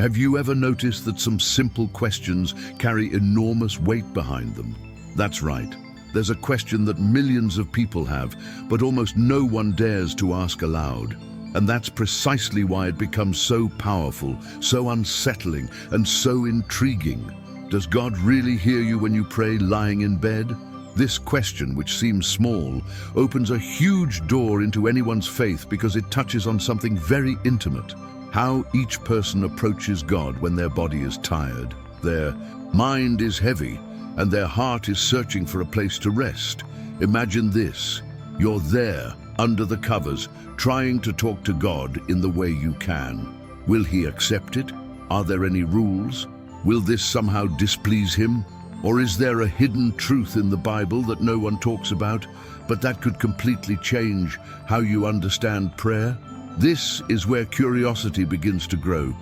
Have you ever noticed that some simple questions carry enormous weight behind them? That's right. There's a question that millions of people have, but almost no one dares to ask aloud. And that's precisely why it becomes so powerful, so unsettling, and so intriguing. Does God really hear you when you pray lying in bed? This question, which seems small, opens a huge door into anyone's faith because it touches on something very intimate. How each person approaches God when their body is tired, their mind is heavy, and their heart is searching for a place to rest. Imagine this. You're there, under the covers, trying to talk to God in the way you can. Will He accept it? Are there any rules? Will this somehow displease Him? Or is there a hidden truth in the Bible that no one talks about, but that could completely change how you understand prayer? This is where curiosity begins to grow,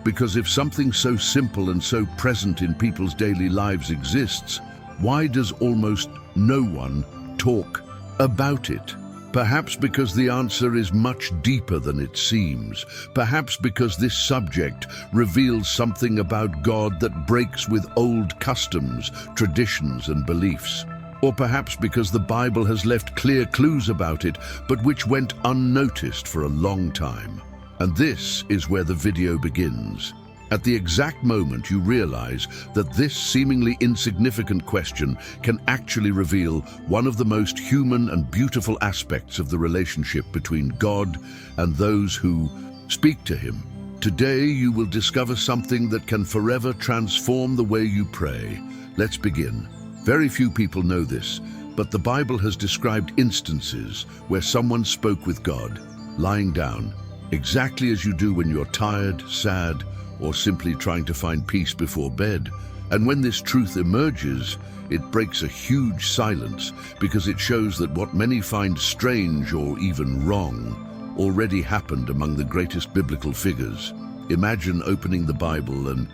because if something so simple and so present in people's daily lives exists, why does almost no one talk about it? Perhaps because the answer is much deeper than it seems. Perhaps because this subject reveals something about God that breaks with old customs, traditions, and beliefs. Or perhaps because the Bible has left clear clues about it, but which went unnoticed for a long time. And this is where the video begins. At the exact moment you realize that this seemingly insignificant question can actually reveal one of the most human and beautiful aspects of the relationship between God and those who speak to Him. Today you will discover something that can forever transform the way you pray. Let's begin. Very few people know this, but the Bible has described instances where someone spoke with God, lying down, exactly as you do when you're tired, sad, or simply trying to find peace before bed. And when this truth emerges, it breaks a huge silence because it shows that what many find strange or even wrong already happened among the greatest biblical figures. Imagine opening the Bible and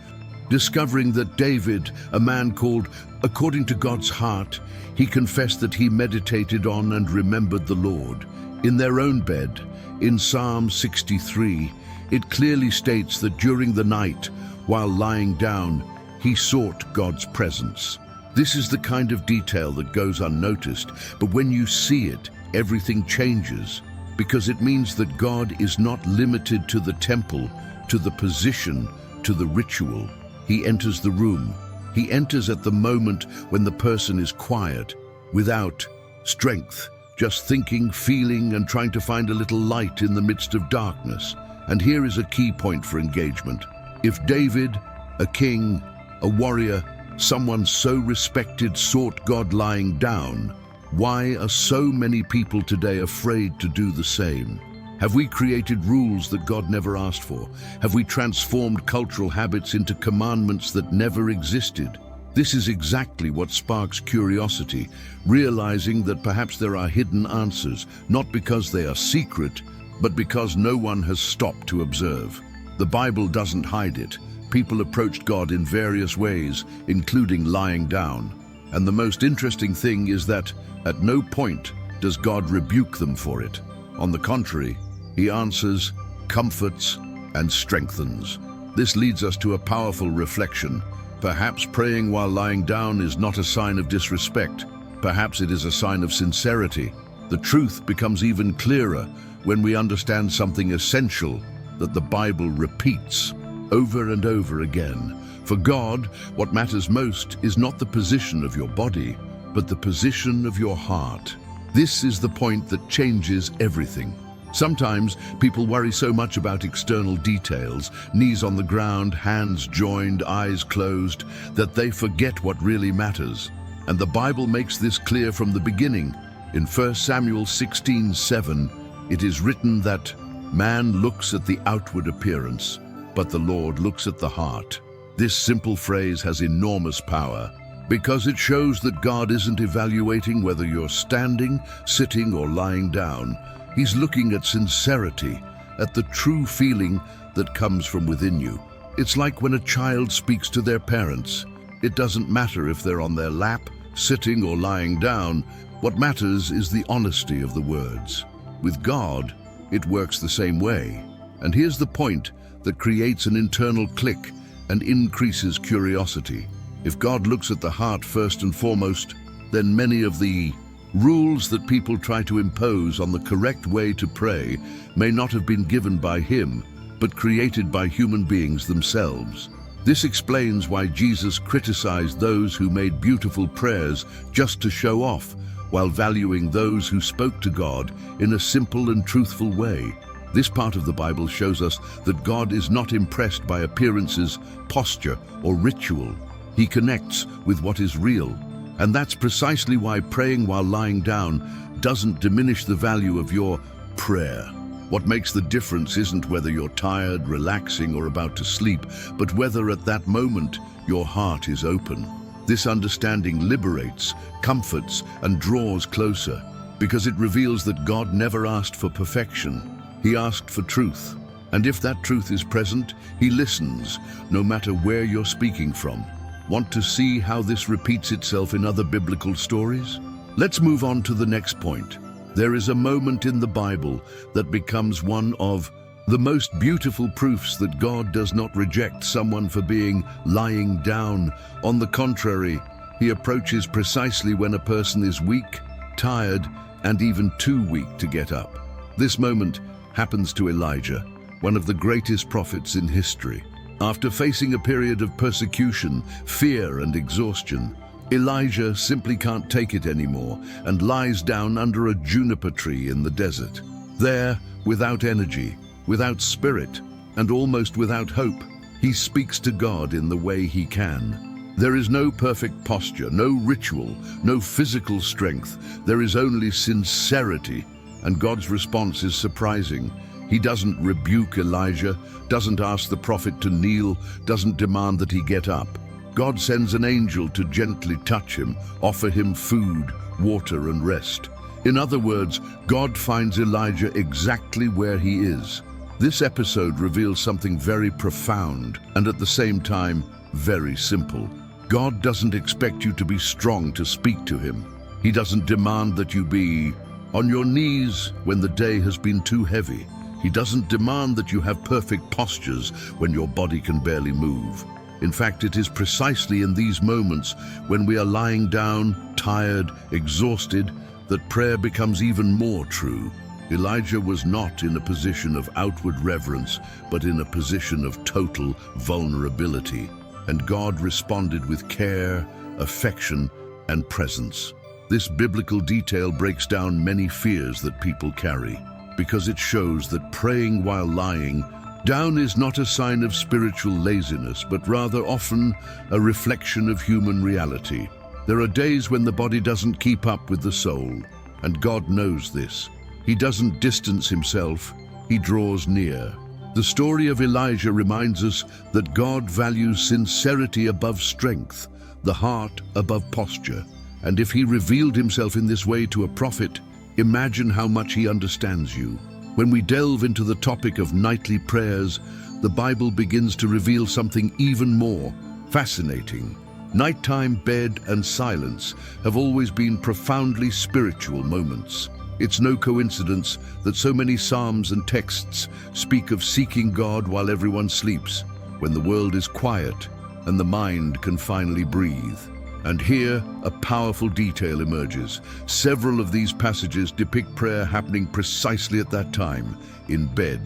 discovering that David, a man called according to God's heart, he confessed that he meditated on and remembered the Lord. In their own bed, in Psalm 63, it clearly states that during the night, while lying down, he sought God's presence. This is the kind of detail that goes unnoticed, but when you see it, everything changes, because it means that God is not limited to the temple, to the position, to the ritual. He enters the room. He enters at the moment when the person is quiet, without strength, just thinking, feeling, and trying to find a little light in the midst of darkness. And here is a key point for engagement. If David, a king, a warrior, someone so respected, sought God lying down, why are so many people today afraid to do the same? Have we created rules that God never asked for? Have we transformed cultural habits into commandments that never existed? This is exactly what sparks curiosity, realizing that perhaps there are hidden answers, not because they are secret, but because no one has stopped to observe. The Bible doesn't hide it. People approached God in various ways, including lying down. And the most interesting thing is that at no point does God rebuke them for it. On the contrary, He answers, comforts, and strengthens. This leads us to a powerful reflection. Perhaps praying while lying down is not a sign of disrespect. Perhaps it is a sign of sincerity. The truth becomes even clearer when we understand something essential that the Bible repeats over and over again. For God, what matters most is not the position of your body, but the position of your heart. This is the point that changes everything. Sometimes people worry so much about external details, knees on the ground, hands joined, eyes closed, that they forget what really matters. And the Bible makes this clear from the beginning. In 1 Samuel 16:7, it is written that man looks at the outward appearance, but the Lord looks at the heart. This simple phrase has enormous power because it shows that God isn't evaluating whether you're standing, sitting, or lying down. He's looking at sincerity, at the true feeling that comes from within you. It's like when a child speaks to their parents. It doesn't matter if they're on their lap, sitting, or lying down. What matters is the honesty of the words. With God, it works the same way. And here's the point that creates an internal click and increases curiosity. If God looks at the heart first and foremost, then many of the rules that people try to impose on the correct way to pray may not have been given by Him, but created by human beings themselves. This explains why Jesus criticized those who made beautiful prayers just to show off, while valuing those who spoke to God in a simple and truthful way. This part of the Bible shows us that God is not impressed by appearances, posture, or ritual. He connects with what is real. And that's precisely why praying while lying down doesn't diminish the value of your prayer. What makes the difference isn't whether you're tired, relaxing, or about to sleep, but whether at that moment your heart is open. This understanding liberates, comforts, and draws closer, because it reveals that God never asked for perfection. He asked for truth. And if that truth is present, He listens, no matter where you're speaking from. Want to see how this repeats itself in other biblical stories? Let's move on to the next point. There is a moment in the Bible that becomes one of the most beautiful proofs that God does not reject someone for being lying down. On the contrary, He approaches precisely when a person is weak, tired, and even too weak to get up. This moment happens to Elijah, one of the greatest prophets in history. After facing a period of persecution, fear, and exhaustion, Elijah simply can't take it anymore and lies down under a juniper tree in the desert. There, without energy, without spirit, and almost without hope, he speaks to God in the way he can. There is no perfect posture, no ritual, no physical strength. There is only sincerity, and God's response is surprising. He doesn't rebuke Elijah, doesn't ask the prophet to kneel, doesn't demand that he get up. God sends an angel to gently touch him, offer him food, water, and rest. In other words, God finds Elijah exactly where he is. This episode reveals something very profound and at the same time, very simple. God doesn't expect you to be strong to speak to him. He doesn't demand that you be on your knees when the day has been too heavy. He doesn't demand that you have perfect postures when your body can barely move. In fact, it is precisely in these moments when we are lying down, tired, exhausted, that prayer becomes even more true. Elijah was not in a position of outward reverence, but in a position of total vulnerability. And God responded with care, affection, and presence. This biblical detail breaks down many fears that people carry, because it shows that praying while lying down is not a sign of spiritual laziness, but rather often a reflection of human reality. There are days when the body doesn't keep up with the soul, and God knows this. He doesn't distance himself, he draws near. The story of Elijah reminds us that God values sincerity above strength, the heart above posture. And if he revealed himself in this way to a prophet, imagine how much he understands you. When we delve into the topic of nightly prayers, the Bible begins to reveal something even more fascinating. Nighttime bed and silence have always been profoundly spiritual moments. It's no coincidence that so many psalms and texts speak of seeking God while everyone sleeps, when the world is quiet and the mind can finally breathe. And here, a powerful detail emerges. Several of these passages depict prayer happening precisely at that time, in bed,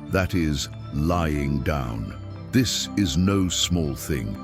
that is, lying down. This is no small thing.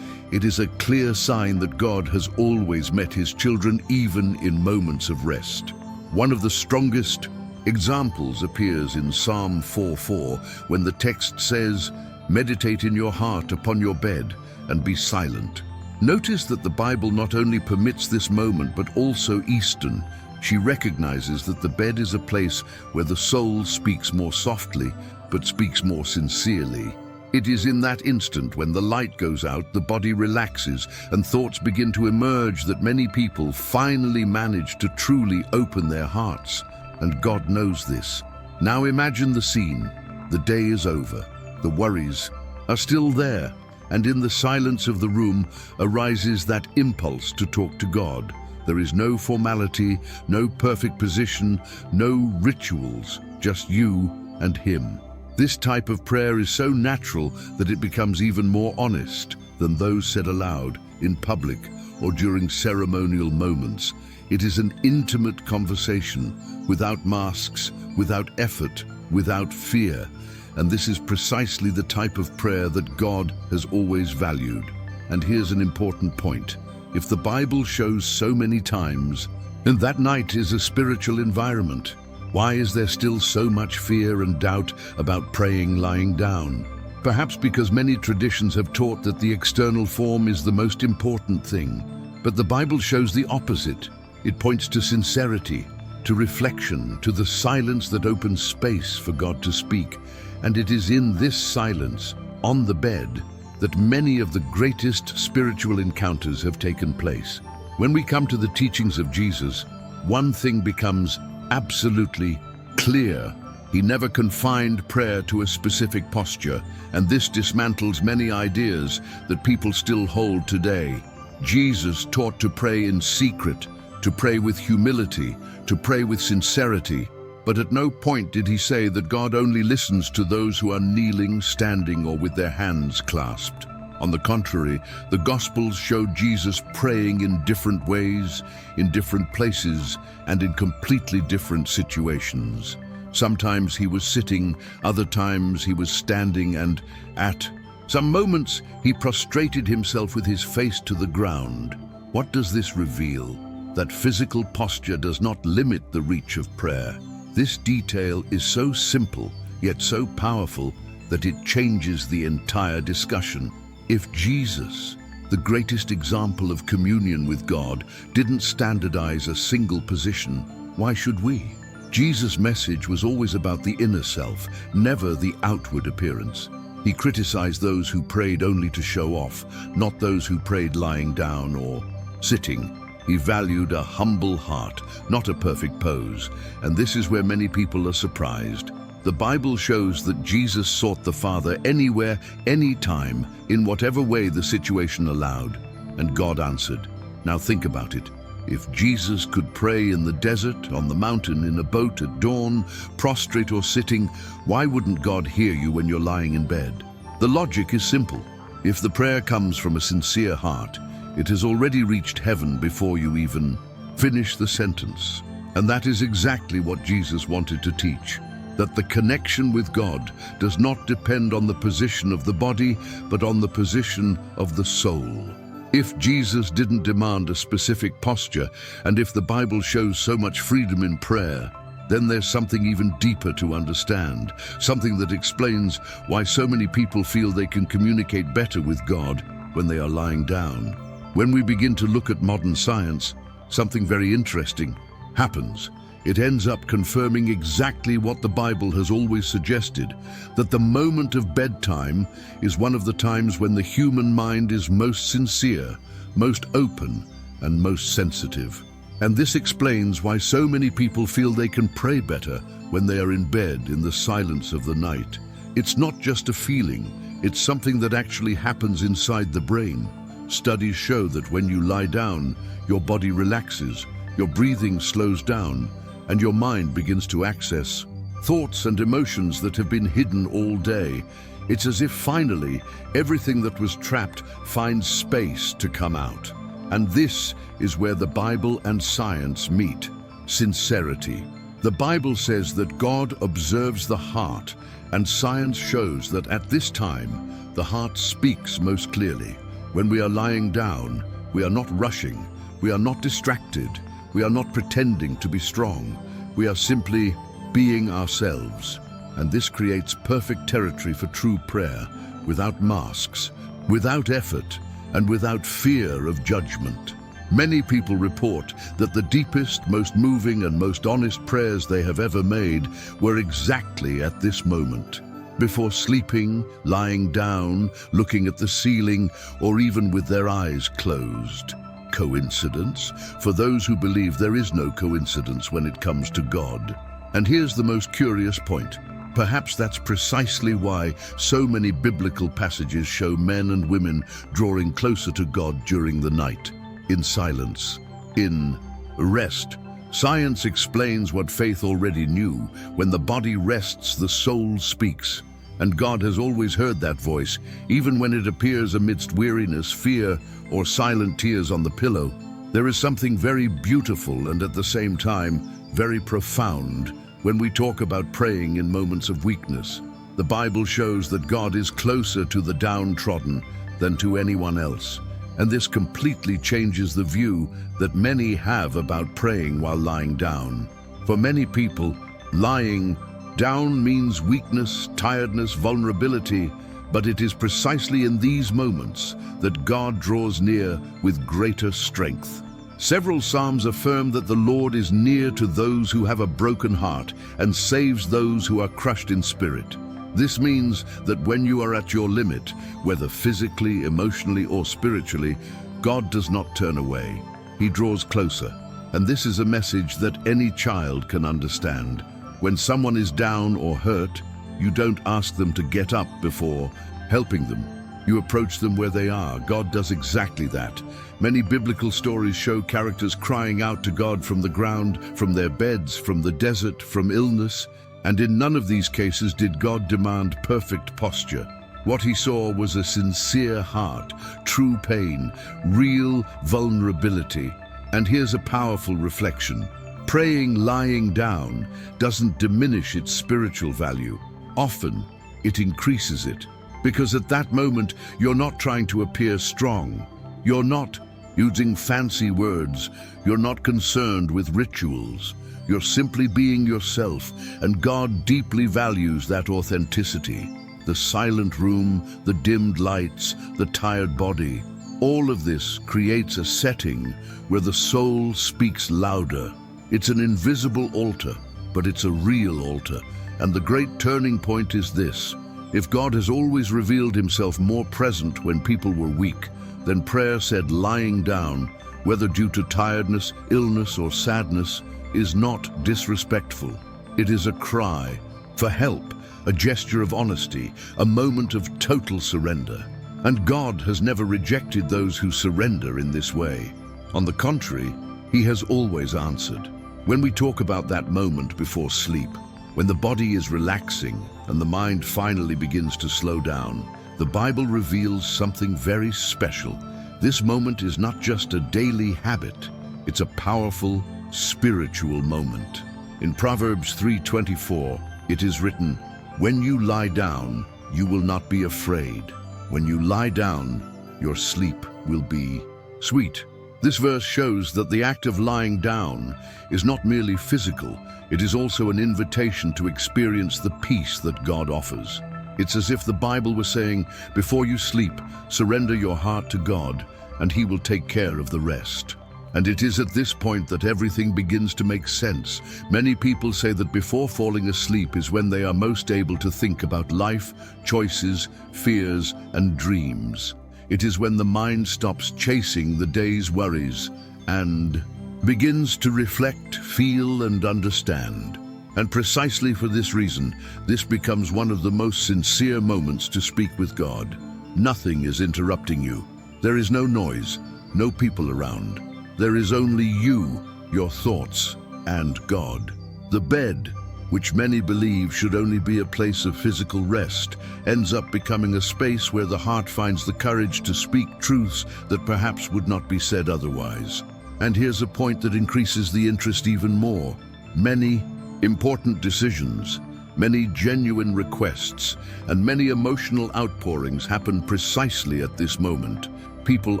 It is a clear sign that God has always met his children even in moments of rest. One of the strongest examples appears in Psalm 4:4, when the text says, "Meditate in your heart upon your bed and be silent." Notice that the Bible not only permits this moment, but also Eastern. She recognizes that the bed is a place where the soul speaks more softly, but speaks more sincerely. It is in that instant when the light goes out, the body relaxes, and thoughts begin to emerge that many people finally manage to truly open their hearts. And God knows this. Now imagine the scene. The day is over. The worries are still there. And in the silence of the room arises that impulse to talk to God. There is no formality, no perfect position, no rituals, just you and him. This type of prayer is so natural that it becomes even more honest than those said aloud in public or during ceremonial moments. It is an intimate conversation, without masks, without effort, without fear. And this is precisely the type of prayer that God has always valued. And here's an important point. If the Bible shows so many times, and that night is a spiritual environment, why is there still so much fear and doubt about praying lying down? Perhaps because many traditions have taught that the external form is the most important thing. But the Bible shows the opposite. It points to sincerity, to reflection, to the silence that opens space for God to speak. And it is in this silence, on the bed, that many of the greatest spiritual encounters have taken place. When we come to the teachings of Jesus, one thing becomes absolutely clear. He never confined prayer to a specific posture, and this dismantles many ideas that people still hold today. Jesus taught to pray in secret, to pray with humility, to pray with sincerity. But at no point did he say that God only listens to those who are kneeling, standing, or with their hands clasped. On the contrary, the Gospels showed Jesus praying in different ways, in different places, and in completely different situations. Sometimes he was sitting, other times he was standing, and at some moments he prostrated himself with his face to the ground. What does this reveal? That physical posture does not limit the reach of prayer. This detail is so simple, yet so powerful, that it changes the entire discussion. If Jesus, the greatest example of communion with God, didn't standardize a single position, why should we? Jesus' message was always about the inner self, never the outward appearance. He criticized those who prayed only to show off, not those who prayed lying down or sitting. He valued a humble heart, not a perfect pose, and this is where many people are surprised. The Bible shows that Jesus sought the Father anywhere, anytime, in whatever way the situation allowed, and God answered. Now think about it. If Jesus could pray in the desert, on the mountain, in a boat at dawn, prostrate or sitting, why wouldn't God hear you when you're lying in bed? The logic is simple. If the prayer comes from a sincere heart, it has already reached heaven before you even finish the sentence. And that is exactly what Jesus wanted to teach, that the connection with God does not depend on the position of the body, but on the position of the soul. If Jesus didn't demand a specific posture, and if the Bible shows so much freedom in prayer, then there's something even deeper to understand, something that explains why so many people feel they can communicate better with God when they are lying down. When we begin to look at modern science, something very interesting happens. It ends up confirming exactly what the Bible has always suggested, that the moment of bedtime is one of the times when the human mind is most sincere, most open, and most sensitive. And this explains why so many people feel they can pray better when they are in bed in the silence of the night. It's not just a feeling, it's something that actually happens inside the brain. Studies show that when you lie down, your body relaxes, your breathing slows down, and your mind begins to access thoughts and emotions that have been hidden all day. It's as if finally everything that was trapped finds space to come out. And this is where the Bible and science meet: sincerity. The Bible says that God observes the heart, and science shows that at this time, the heart speaks most clearly. When we are lying down, we are not rushing, we are not distracted, we are not pretending to be strong. We are simply being ourselves. And this creates perfect territory for true prayer, without masks, without effort, and without fear of judgment. Many people report that the deepest, most moving, and most honest prayers they have ever made were exactly at this moment. Before sleeping, lying down, looking at the ceiling, or even with their eyes closed. Coincidence? For those who believe there is no coincidence when it comes to God. And here's the most curious point. Perhaps that's precisely why so many biblical passages show men and women drawing closer to God during the night, in silence, in rest, Science explains what faith already knew. When the body rests, the soul speaks. And God has always heard that voice, even when it appears amidst weariness, fear, or silent tears on the pillow. There is something very beautiful and at the same time very profound when we talk about praying in moments of weakness. The Bible shows that God is closer to the downtrodden than to anyone else. And this completely changes the view that many have about praying while lying down. For many people, lying down means weakness, tiredness, vulnerability, but it is precisely in these moments that God draws near with greater strength. Several Psalms affirm that the Lord is near to those who have a broken heart and saves those who are crushed in spirit. This means that when you are at your limit, whether physically, emotionally, or spiritually, God does not turn away. He draws closer. And this is a message that any child can understand. When someone is down or hurt, you don't ask them to get up before helping them. You approach them where they are. God does exactly that. Many biblical stories show characters crying out to God from the ground, from their beds, from the desert, from illness. And in none of these cases did God demand perfect posture. What he saw was a sincere heart, true pain, real vulnerability. And here's a powerful reflection. Praying lying down doesn't diminish its spiritual value. Often, it increases it. Because at that moment, you're not trying to appear strong. You're not using fancy words. You're not concerned with rituals. You're simply being yourself, and God deeply values that authenticity. The silent room, the dimmed lights, the tired body. All of this creates a setting where the soul speaks louder. It's an invisible altar, but it's a real altar. And the great turning point is this. If God has always revealed himself more present when people were weak, then prayer said lying down, whether due to tiredness, illness, or sadness, is not disrespectful. It is a cry for help, a gesture of honesty, a moment of total surrender. And God has never rejected those who surrender in this way. On the contrary, he has always answered. When we talk about that moment before sleep, when the body is relaxing and the mind finally begins to slow down, the Bible reveals something very special. This moment is not just a daily habit, it's a powerful, spiritual moment. In Proverbs 3:24, it is written, "When you lie down, you will not be afraid. When you lie down, your sleep will be sweet." This verse shows that the act of lying down is not merely physical, it is also an invitation to experience the peace that God offers. It's as if the Bible was saying, before you sleep, surrender your heart to God, and he will take care of the rest. And it is at this point that everything begins to make sense. Many people say that before falling asleep is when they are most able to think about life, choices, fears, and dreams. It is when the mind stops chasing the day's worries and begins to reflect, feel, and understand. And precisely for this reason, this becomes one of the most sincere moments to speak with God. Nothing is interrupting you. There is no noise, no people around. There is only you, your thoughts, and God. The bed, which many believe should only be a place of physical rest, ends up becoming a space where the heart finds the courage to speak truths that perhaps would not be said otherwise. And here's a point that increases the interest even more. Many important decisions, many genuine requests, and many emotional outpourings happen precisely at this moment. People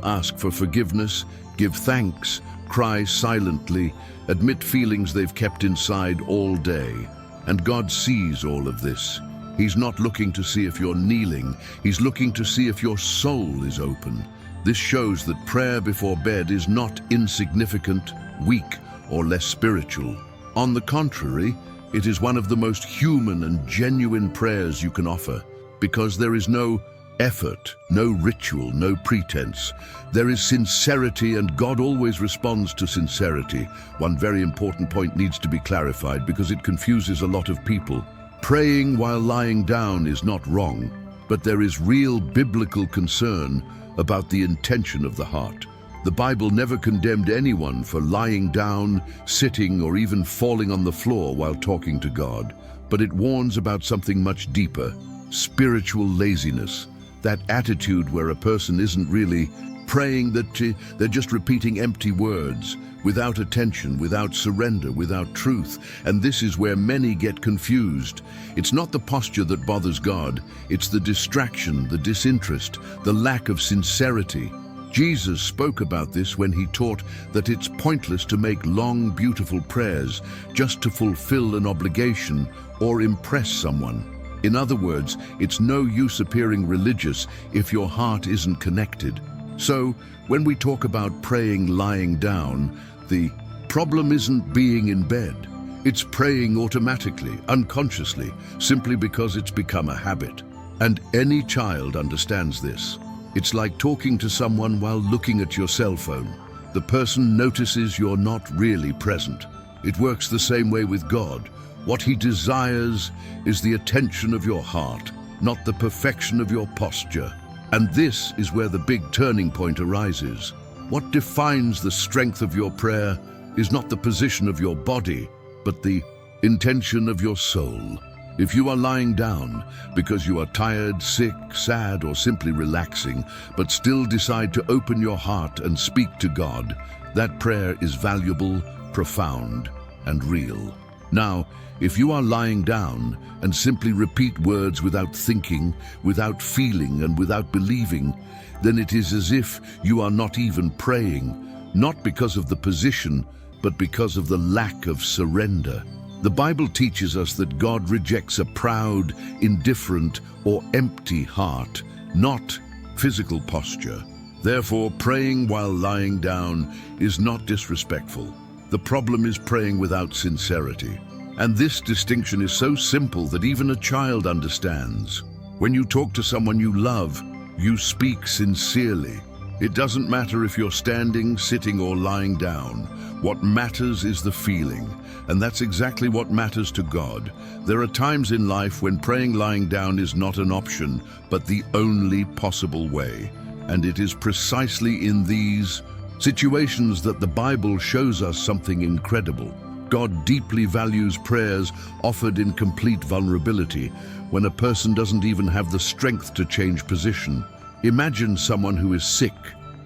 ask for forgiveness, give thanks, cry silently, admit feelings they've kept inside all day. And God sees all of this. He's not looking to see if you're kneeling, he's looking to see if your soul is open. This shows that prayer before bed is not insignificant, weak, or less spiritual. On the contrary, it is one of the most human and genuine prayers you can offer, because there is no effort, no ritual, no pretense. There is sincerity, and God always responds to sincerity. One very important point needs to be clarified because it confuses a lot of people. Praying while lying down is not wrong, but there is real biblical concern about the intention of the heart. The Bible never condemned anyone for lying down, sitting, or even falling on the floor while talking to God, but it warns about something much deeper: spiritual laziness. That attitude where a person isn't really praying, that they're just repeating empty words, without attention, without surrender, without truth. And this is where many get confused. It's not the posture that bothers God, it's the distraction, the disinterest, the lack of sincerity. Jesus spoke about this when he taught that it's pointless to make long, beautiful prayers just to fulfill an obligation or impress someone. In other words, it's no use appearing religious if your heart isn't connected. So, when we talk about praying lying down, the problem isn't being in bed. It's praying automatically, unconsciously, simply because it's become a habit. And any child understands this. It's like talking to someone while looking at your cell phone. The person notices you're not really present. It works the same way with God. What he desires is the attention of your heart, not the perfection of your posture. And this is where the big turning point arises. What defines the strength of your prayer is not the position of your body, but the intention of your soul. If you are lying down because you are tired, sick, sad, or simply relaxing, but still decide to open your heart and speak to God, that prayer is valuable, profound, and real. Now, if you are lying down and simply repeat words without thinking, without feeling, and without believing, then it is as if you are not even praying, not because of the position, but because of the lack of surrender. The Bible teaches us that God rejects a proud, indifferent, or empty heart, not physical posture. Therefore, praying while lying down is not disrespectful. The problem is praying without sincerity. And this distinction is so simple that even a child understands. When you talk to someone you love, you speak sincerely. It doesn't matter if you're standing, sitting, or lying down. What matters is the feeling, and that's exactly what matters to God. There are times in life when praying lying down is not an option, but the only possible way. And it is precisely in these situations that the Bible shows us something incredible. God deeply values prayers offered in complete vulnerability, when a person doesn't even have the strength to change position. Imagine someone who is sick,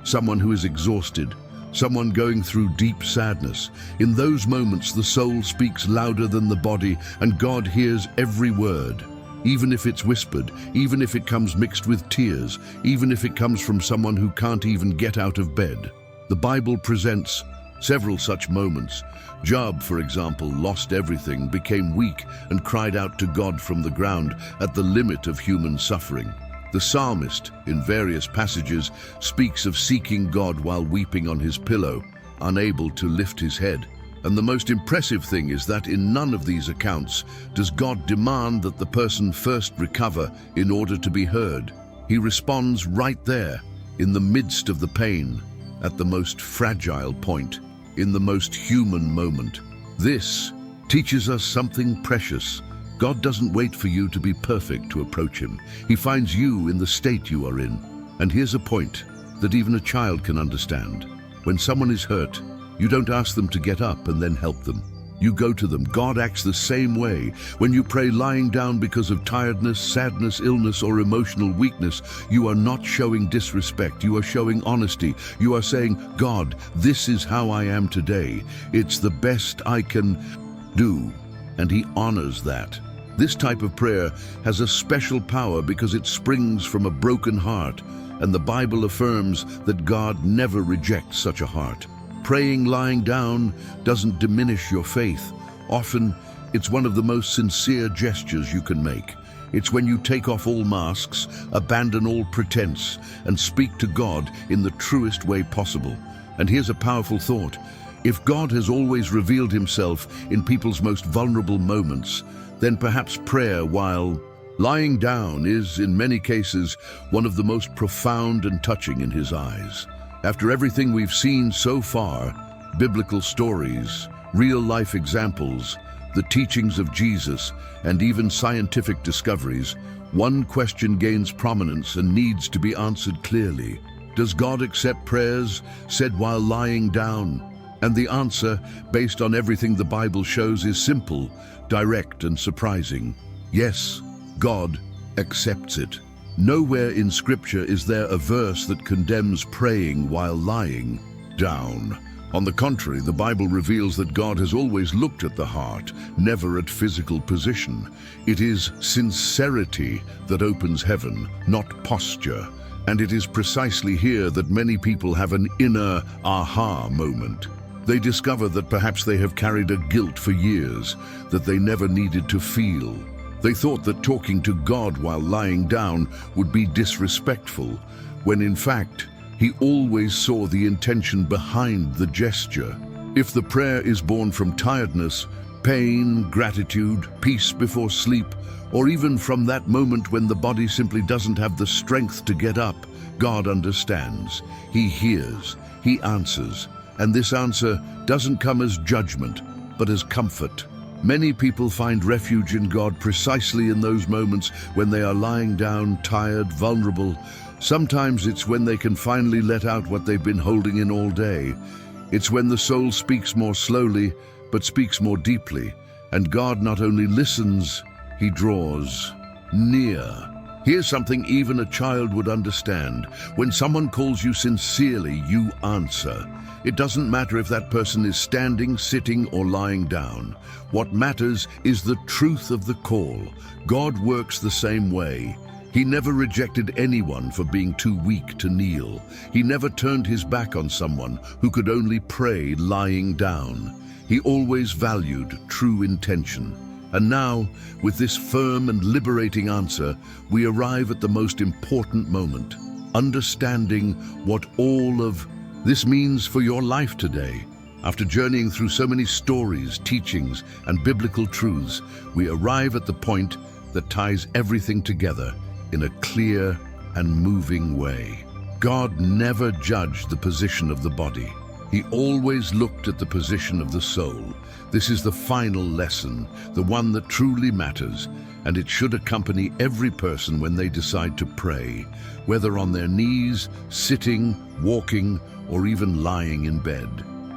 someone who is exhausted, someone going through deep sadness. In those moments, the soul speaks louder than the body, and God hears every word. Even if it's whispered, even if it comes mixed with tears, even if it comes from someone who can't even get out of bed. The Bible presents several such moments. Job, for example, lost everything, became weak, and cried out to God from the ground at the limit of human suffering. The psalmist, in various passages, speaks of seeking God while weeping on his pillow, unable to lift his head. And the most impressive thing is that in none of these accounts does God demand that the person first recover in order to be heard. He responds right there, in the midst of the pain, at the most fragile point, in the most human moment. This teaches us something precious. God doesn't wait for you to be perfect to approach him. He finds you in the state you are in. And here's a point that even a child can understand. When someone is hurt, you don't ask them to get up and then help them. You go to them. God acts the same way. When you pray lying down because of tiredness, sadness, illness, or emotional weakness, you are not showing disrespect. You are showing honesty. You are saying, God, this is how I am today. It's the best I can do. And he honors that. This type of prayer has a special power because it springs from a broken heart, and the Bible affirms that God never rejects such a heart. Praying lying down doesn't diminish your faith. Often, it's one of the most sincere gestures you can make. It's when you take off all masks, abandon all pretense, and speak to God in the truest way possible. And here's a powerful thought. If God has always revealed himself in people's most vulnerable moments, then perhaps prayer while lying down is, in many cases, one of the most profound and touching in his eyes. After everything we've seen so far, biblical stories, real-life examples, the teachings of Jesus, and even scientific discoveries, one question gains prominence and needs to be answered clearly. Does God accept prayers said while lying down? And the answer, based on everything the Bible shows, is simple, direct, and surprising. Yes, God accepts it. Nowhere in Scripture is there a verse that condemns praying while lying down. On the contrary, the Bible reveals that God has always looked at the heart, never at physical position. It is sincerity that opens heaven, not posture. And it is precisely here that many people have an inner aha moment. They discover that perhaps they have carried a guilt for years that they never needed to feel. They thought that talking to God while lying down would be disrespectful, when in fact, He always saw the intention behind the gesture. If the prayer is born from tiredness, pain, gratitude, peace before sleep, or even from that moment when the body simply doesn't have the strength to get up, God understands. He hears, He answers, and this answer doesn't come as judgment, but as comfort. Many people find refuge in God precisely in those moments when they are lying down, tired, vulnerable. Sometimes it's when they can finally let out what they've been holding in all day. It's when the soul speaks more slowly, but speaks more deeply. And God not only listens, He draws near. Here's something even a child would understand. When someone calls you sincerely, you answer. It doesn't matter if that person is standing, sitting, or lying down. What matters is the truth of the call. God works the same way. He never rejected anyone for being too weak to kneel. He never turned His back on someone who could only pray lying down. He always valued true intention. And now, with this firm and liberating answer, we arrive at the most important moment, understanding what all of this means for your life today. After journeying through so many stories, teachings, and biblical truths, we arrive at the point that ties everything together in a clear and moving way. God never judged the position of the body. He always looked at the position of the soul. This is the final lesson, the one that truly matters, and it should accompany every person when they decide to pray, whether on their knees, sitting, walking, or even lying in bed.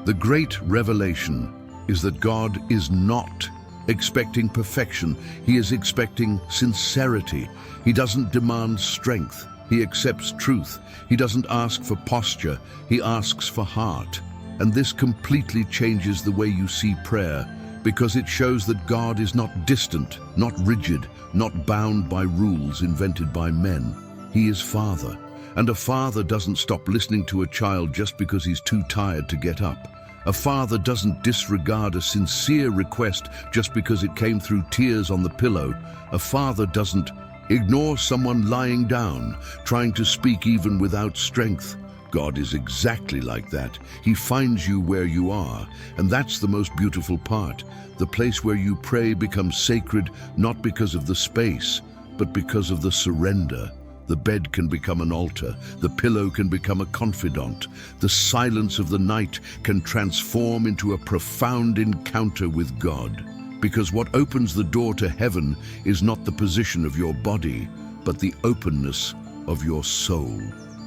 The great revelation is that God is not expecting perfection. He is expecting sincerity. He doesn't demand strength. He accepts truth. He doesn't ask for posture. He asks for heart. And this completely changes the way you see prayer, because it shows that God is not distant, not rigid, not bound by rules invented by men. He is Father. And a father doesn't stop listening to a child just because he's too tired to get up. A father doesn't disregard a sincere request just because it came through tears on the pillow. A father doesn't ignore someone lying down, trying to speak even without strength. God is exactly like that. He finds you where you are, and that's the most beautiful part. The place where you pray becomes sacred, not because of the space, but because of the surrender. The bed can become an altar. The pillow can become a confidant. The silence of the night can transform into a profound encounter with God. Because what opens the door to heaven is not the position of your body, but the openness of your soul.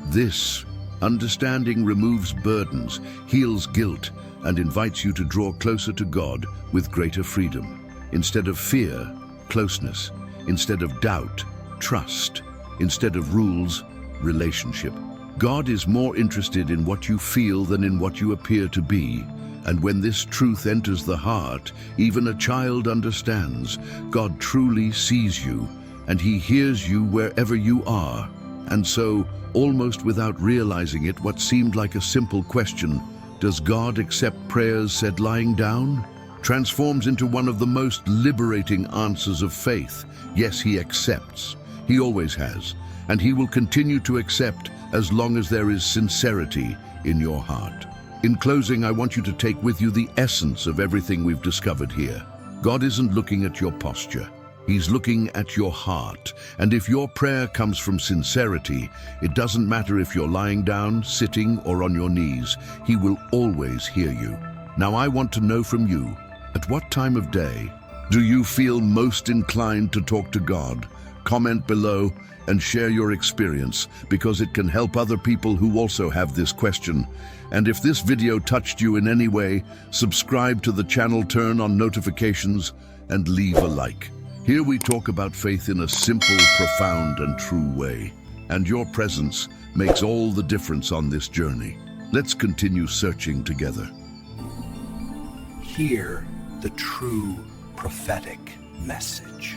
This understanding removes burdens, heals guilt, and invites you to draw closer to God with greater freedom. Instead of fear, closeness. Instead of doubt, trust. Instead of rules, relationship. God is more interested in what you feel than in what you appear to be. And when this truth enters the heart, even a child understands. God truly sees you, and He hears you wherever you are. And so, almost without realizing it, what seemed like a simple question, does God accept prayers said lying down? Transforms into one of the most liberating answers of faith. Yes, He accepts. He always has, and He will continue to accept as long as there is sincerity in your heart. In closing, I want you to take with you the essence of everything we've discovered here. God isn't looking at your posture. He's looking at your heart. And if your prayer comes from sincerity, it doesn't matter if you're lying down, sitting, or on your knees. He will always hear you. Now I want to know from you, at what time of day do you feel most inclined to talk to God? comment below and share your experience, because it can help other people who also have this question. And if this video touched you in any way, subscribe to the channel, turn on notifications, and leave a like. Here we talk about faith in a simple, profound, and true way. And your presence makes all the difference on this journey. Let's continue searching together. Hear the true prophetic message.